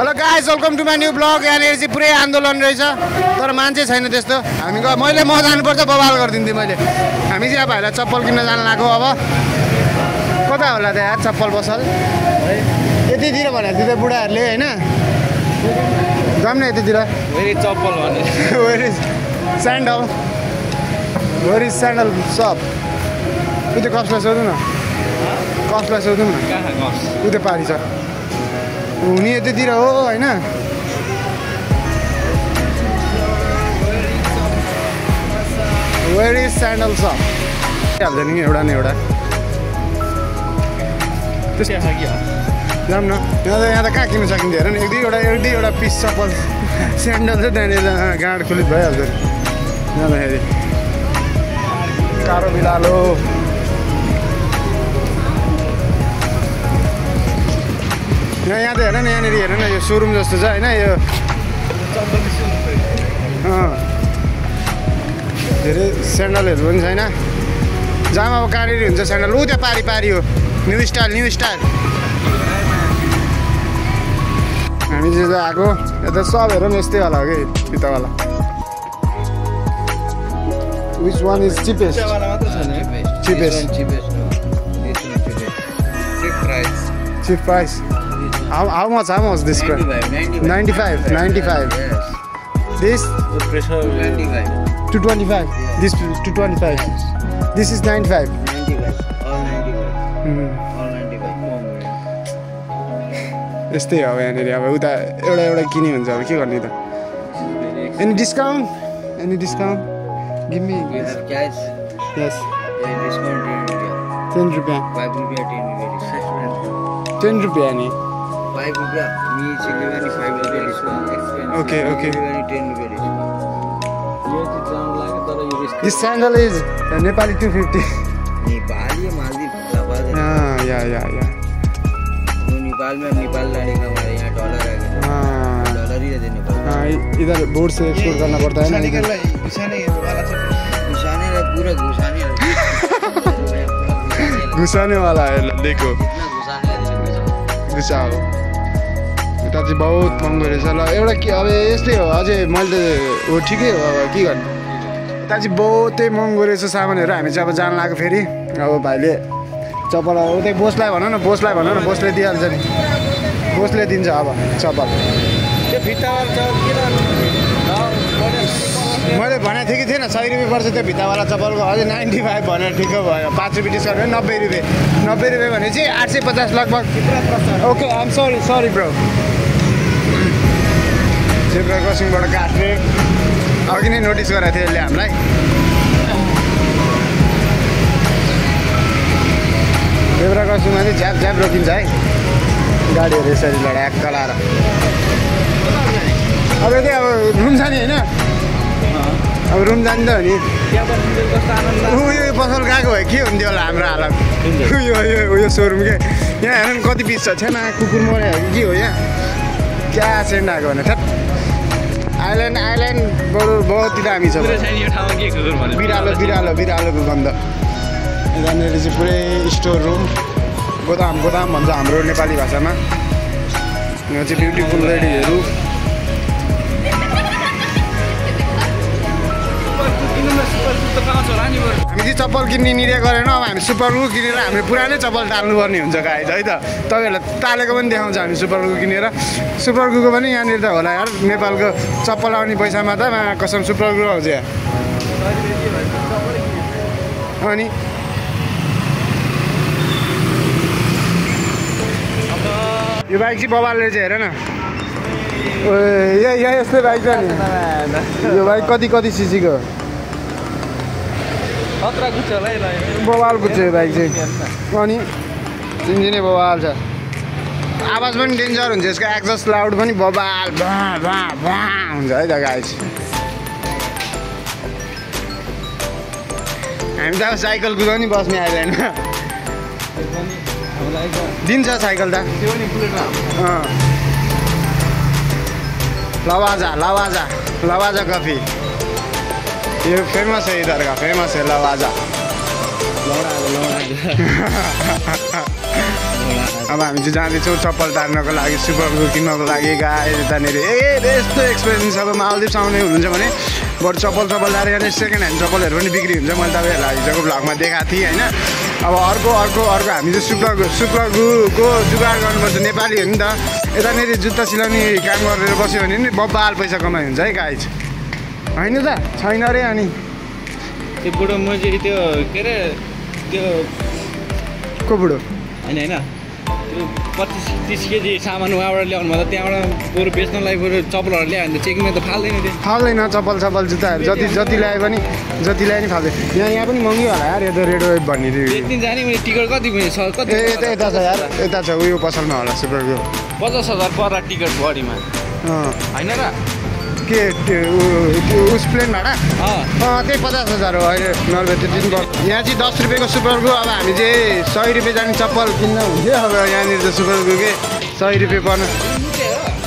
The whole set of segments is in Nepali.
Hello guys welcome to my new vlog. यहाँनिर चाहिँ पुरै आन्दोलन रहेछ तर मान्छे छैन त्यस्तो। हामी मैले म जानुपर्छ बवाल गरिदिन्थेँ मैले। हामी चाहिँ अब भाइलाई चप्पल किन्न जान लाग्यो। अब कता होला त यार चप्पल पसल यतितिर भनेको थियो त बुढाहरूले होइन। जाऊँ न यतितिर। वेरी चप्पल भने where is sandal, where is sandal shop. त्यो कसलाई सोधौँ न, कसलाई सोधौँ न। उ त्यो पारी छ हुने यतितिर हो होइन। वेयर इज स्यान्डल सप हाल्छ नि एउटा न एउटा। जाऊँ न। यहाँ त कहाँ किन्न सकिन्छ हेर न। एक दुईवटा पिस चप्पल स्यान्डल चाहिँ त्यहाँनिर गाँड खुलित भइहाल्छ जाँदाखेरि। कारो बिरालो यहाँ त हेर न। यहाँनिर हेर न यो सोरुम जस्तो छ होइन। यो धेरै स्यान्डलहरू पनि छैन। जामा अब कहाँनिर हुन्छ स्यान्डल। ऊ त्यहाँ पारी पारी हो न्यु स्टाइल न्यु स्टाइल। हामी चाहिँ आएको यता सब हेर न यस्तै होला कि फितावाला। Which one is cheapest? Cheap price. How much this price? 95. Yes. This 95. 225. This 225. This is 95. 95. All 95. All 95. यस्तै हो यहाँनिर। अब उता एउटा किन्यो भने चाहिँ अब के गर्ने त। Any discount? Any discount? Give me. We have cash. Yes. Discount 10 rupiah. 5 rupiah 10 rupiah. 10 rupiah ni. 5 rupiah. Me chili 5 rupiah discount. Expensive. Okay. 10 rupiah discount. This sandal is Nepali 250. Nepali Maldives लाभाज है। या नेपाल में नेपाल लाने का हमारे यहाँ डॉलर है। डॉलर ही रहते नेपाल। इधर बोर्ड से एक्सपोर्ट करना पड़ता है ना। घुसाने पूरा घुसाने वाला है देखो। घुसाओ। यता चाहिँ बहुत महँगो रहेछ ल। एउटा के अब यस्तै हो अझै मैले हो ठिकै हो। अब के गर्ने यता चाहिँ बहुतै महँगो रहेछ सामानहरू। हामी चाहिँ अब जान लाग्यो फेरि। अब भाइले चप्पल उतै बोसलाई भन न, बोसलाई भन न, बोसले दिइहाल्छ नि। बोसले दिन्छ अब चप्पल। मैले भनेको थिएँ कि थिएन 100 रुपियाँ पर्छ त्यो भित्तावाला चप्पलको। अझै 95 भनेर ठिक्क भयो। 5 रुपियाँ डिस्काउन्ट भयो। 90 रुपियाँ 90 रुपियाँ भने चाहिँ 850 लगभग। Okay I am sorry bro. Zebra क्रसिङबाट काट्ने अघि नै नोटिस गराएको थियो यसले हामीलाई। जेब्रा क्रसिङमा चाहिँ झ्याप रोकिन्छ है गाडीहरू यसरी लड्याक लाएर। अब यतै अब रुम जाने होइन। अब रुम जाने त हो नि। यो पसल गएको भए के हुन्थ्यो होला हाम्रो हालत। यो सोरुम के यहाँ हेर न कति पिस छ। छैन कुकुर मऱ्यो कि के हो यहाँ। क्या सेन्ड आएको भने थ्याट। आइल्यान्ड बरु बहुत दामी छ। बिरालोको गन्ध। यहाँनिर चाहिँ पुरै स्टोर रुम गोदाम भन्छ हाम्रो नेपाली भाषामा। यहाँ चाहिँ ब्युटिफुल लेडीहरू। हामी चाहिँ चप्पल किन्ने निर्णय गरेन। अब हामी सुपर ग्लु किनेर हामीले पुरानै चप्पल टाल्नुपर्ने हुन्छ गाइज है त। तपाईँहरूलाई टालेको पनि देखाउँछ हामी सुपर ग्लु किनेर। सुपर ग्लुको पनि यहाँनिर त होला यार। नेपालको चप्पल आउने पैसामा त कसम सुपर ग्लु आउँछ यहाँ। अनि यो बाइक चाहिँ बबालले चाहिँ हेर न। यहाँ यस्तै बाइक छ नि। यो बाइक कति सिसीको बवालको छ यो बाइक चाहिँ। अनि इन्जिनै बवाल छ। आवाज पनि डेन्जर हुन्छ यसको। एक्जस्ट लाउड पनि बवाल हुन्छ है त गाइस। हामी त अब साइकल कुदाउने बस्ने आइरहेन। दिन्छ साइकल त। लवाजा कफी ये फेमस है इधर का। फेमस है लवाजा। अब हामी चाहिँ जाँदैछौँ चप्पल तार्नको लागि सुपरको किन्नको लागि गाई यतानिर यस्तो एक्सपिरियन्स अब मालदिप्स आउने हुनुहुन्छ भने बरु चप्पल तारेर यहाँनिर सेकेन्ड ह्यान्ड चप्पलहरू पनि बिक्री हुन्छ मैले तपाईँहरूलाई हिजोको भ्लगमा देखाएको थिएँ होइन अब अर्को हामी चाहिँ शुक्रको जुगाड गर्नुपर्छ नेपाली हो नि त यतानिर जुत्ता सिलाउने काम गरेर बस्यो भने नि बब्बाल पैसा कमाइ हुन्छ है गाई होइन त छैन अरे अनि त्यो बुढो म चाहिँ त्यो के अरे त्यो को बुढो होइन त्यो 25-30 केजी सामान उहाँबाट ल्याउनु भयो त्यहाँबाट बरु बेच्नलाई बरु चप्पलहरू ल्यायो भने त चेकिङमा त फाल्दैन त्यो फाल्दैन चप्पल जुत्ताहरू जति ल्याए पनि जति ल्याए नि फाल्दैन यहाँ पनि महँगी होला यार यो त रेड वेब भन्ने एकदिन जाने मैले टिकट कति कति यता छ यार यता छ उयो पसलमा होला सुपरको 50,000 पर्ला टिकट बडीमा होइन र के उस प्लेन भाडा त्यही 50,000 हो अहिले नर्वे त दिनु यहाँ चाहिँ 10 रुपियाँको सुपरको अब हामी चाहिँ 100 रुपियाँ जाने चप्पल किन्न हुन्थ्यो अब यहाँनिर त सुपरको के 100 रुपियाँ पर्न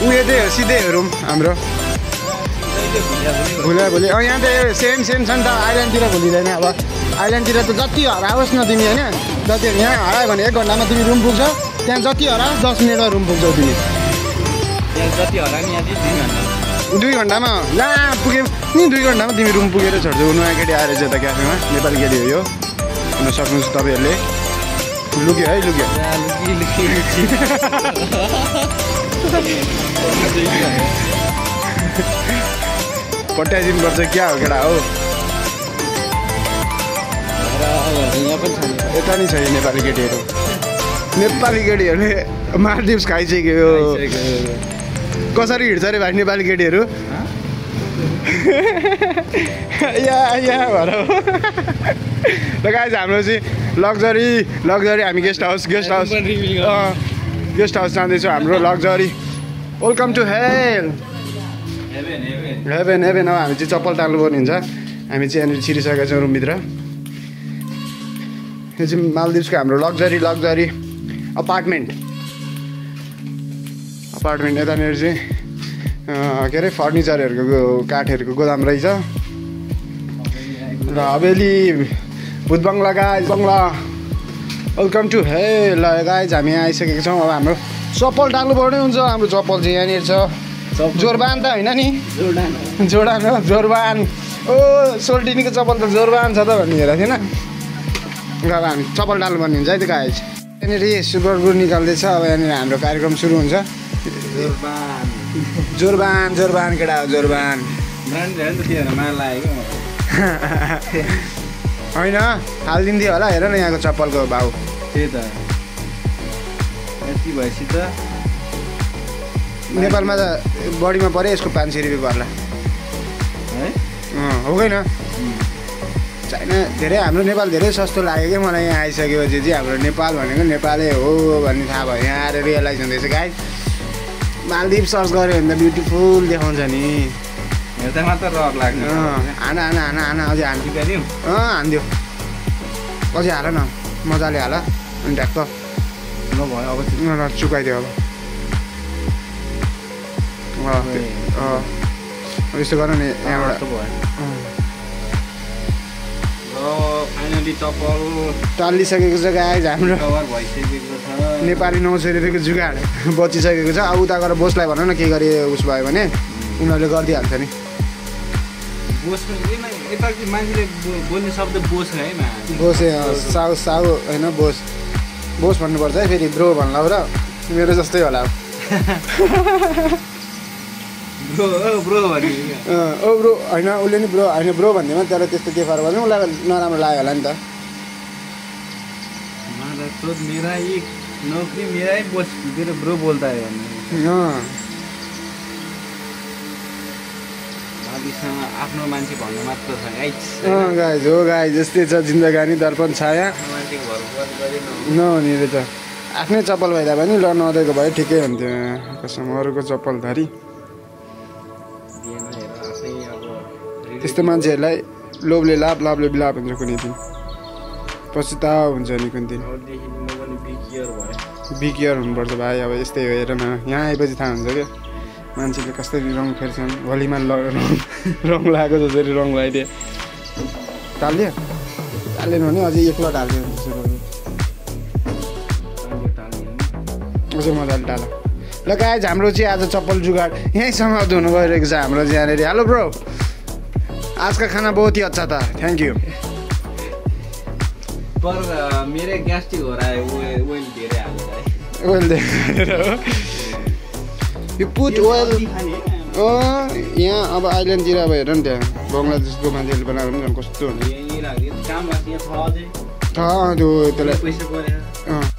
उयो त्यही हो सिधै हो रुम हाम्रो भोलि यहाँ त सेम छ नि त आइल्यान्डतिर भुलिँदैन अब आइल्यान्डतिर त जति हराओस् न तिमी होइन जति यहाँ हरायो भने 1 घन्टामा तिमी रुम पुग्छ त्यहाँ जति हरा 10 मिनटमा रुम पुग्छौ तिमी जति हरा नि यहाँ 2 घन्टामा ला पुग्यौ नि 2 घन्टामा तिमी रुम पुगेर छोड्छौ नयाँ केटी आएर चाहिँ त क्याफेमा नेपाली केटी हो यो हुन सक्नुहुन्छ तपाईँहरूले लुक्यो है लुक्यो पट्याइदिनुपर्छ क्या हो केटा हो यता नि छ यो नेपाली केटीहरूले मालदिप्स खाइसक्यो कसरी हिँड्छ अरे भाइ नेपाली केटीहरू यहाँ भएर र गाइज हाम्रो चाहिँ लग्जरी हामी गेस्ट हाउस जाँदैछौँ हाम्रो लग्जरी वेलकम टु हेभेन अब हामी चाहिँ चप्पल टाल्नुपर्ने हुन्छ हामी चाहिँ यहाँनिर छिरिसकेका छौँ रुमभित्र यो चाहिँ मालदिप्सको हाम्रो लग्जरी अपार्टमेन्ट यतानिर चाहिँ के अरे फर्निचरहरूको काठहरूको गोदाम रहेछ र हवेली भूत बङ्गला गाइज बङ्गला वेलकम टु ल गाइज हामी आइसकेको छौँ अब हाम्रो चप्पल टाल्नुपर्ने हुन्छ हाम्रो चप्पल चाहिँ यहाँनिर छ जोरबान त होइन नि जोरबान ओ सोल्टिनीको चप्पल त जोरबान छ त भन्ने हेरेको थिएन र अब हामी चप्पल टाल्नुपर्ने हुन्छ है त्यो गाइज यहाँनिर सुपरको निकाल्दैछ अब यहाँनिर हाम्रो कार्यक्रम सुरु हुन्छ जोरबान केटा हो जोरबान होइन हालिदिन्थ्यो होला हेर न यहाँको चप्पलको भाउ त्यही त यति भएपछि त नेपालमा त बढीमा पऱ्यो यसको 500 रुपियाँ पर्ला है होइन चाइना धेरै हाम्रो नेपाल धेरै सस्तो लाग्यो क्या मलाई यहाँ आइसकेपछि चाहिँ हाम्रो नेपाल भनेको नेपालै हो भन्ने थाहा भयो यहाँ आएर रियलाइज हुँदैछ गाइज मालदिप्स सर्च गऱ्यो भने त ब्युटिफुल देखाउँछ नि हेर्दा मात्र रहर लाग्छ हाना अझै हानिदियो अझै हाल न मजाले हाल अनि ढ्याक्क नभयो अब चुकाइदियो अब यस्तो गर नि यहाँबाट फाइनली चप्पल टालिसकेको छ गाइज हाम्रो कभर भइसकेको छ नेपाली 900 रुपियाँको जुगाड बचिसकेको छ अब उता गएर बोसलाई भन न के गरे उस भयो भने उनीहरूले गरिदिइहाल्छ नि मान्छेले बोल्ने शब्द बोस है बोस साउ होइन बोस भन्नुपर्छ है फेरि ब्रो भन्ला र मेरो जस्तै होला ब्रो होइन उसले नि ब्रो होइन ब्रो भन्दैमा तर त्यस्तो के फरक पर्दैन उसलाई नराम्रो लाग्यो होला नि त नौकरी मेरा ही बोस तेरे ब्रो बोलता है आफ्नो मान्छे भन्नु मात्र छ गाइज हो गाइज यस्तै छ जिन्दगानी दर्पण छाया नहुने रहेछ आफ्नै चप्पल भइदा पनि ल नदिएको भए ठिकै हुन्थ्यो कसम अरूको चप्पल धरी त्यस्तो मान्छेहरूलाई लोभले लाभले बिलाप हुन्छ कुनै दिन पछुताव हुन्छ नि कुनै दिन बिकियर हुनुपर्छ भाइ अब यस्तै हो हेर न यहाँ आएपछि थाहा हुन्छ क्या मान्छेले कसरी रङ फेर्छन् होलीमा रङ लगाएको जसरी रङ लगाइदिए टाल्यो भने अझै 1 लट हाल्यो अझै मजाले डाल ल गाइज हाम्रो चाहिँ आज चप्पल जुगाड यहीँ समाप्त हुनु गइरहेको छ हाम्रो चाहिँ यहाँनिर हेलो ब्रो आज का खाना बहुत ही अच्छा था थैंक यू पर मेरे ग्यास्ट्रिक हो रहा है ओइल धेरै हाल्छ है ओइल देखेर हो यो पुट ओइल यहाँ अब आइल्यान्डतिर अब हेर नि त्यहाँ बङ्गलादेशको मान्छेहरूले बनाएर पनि झन् कस्तो हुन्छ काम लाग्छ यहाँ छ अझै त्यो त्यसलाई पैसा परेर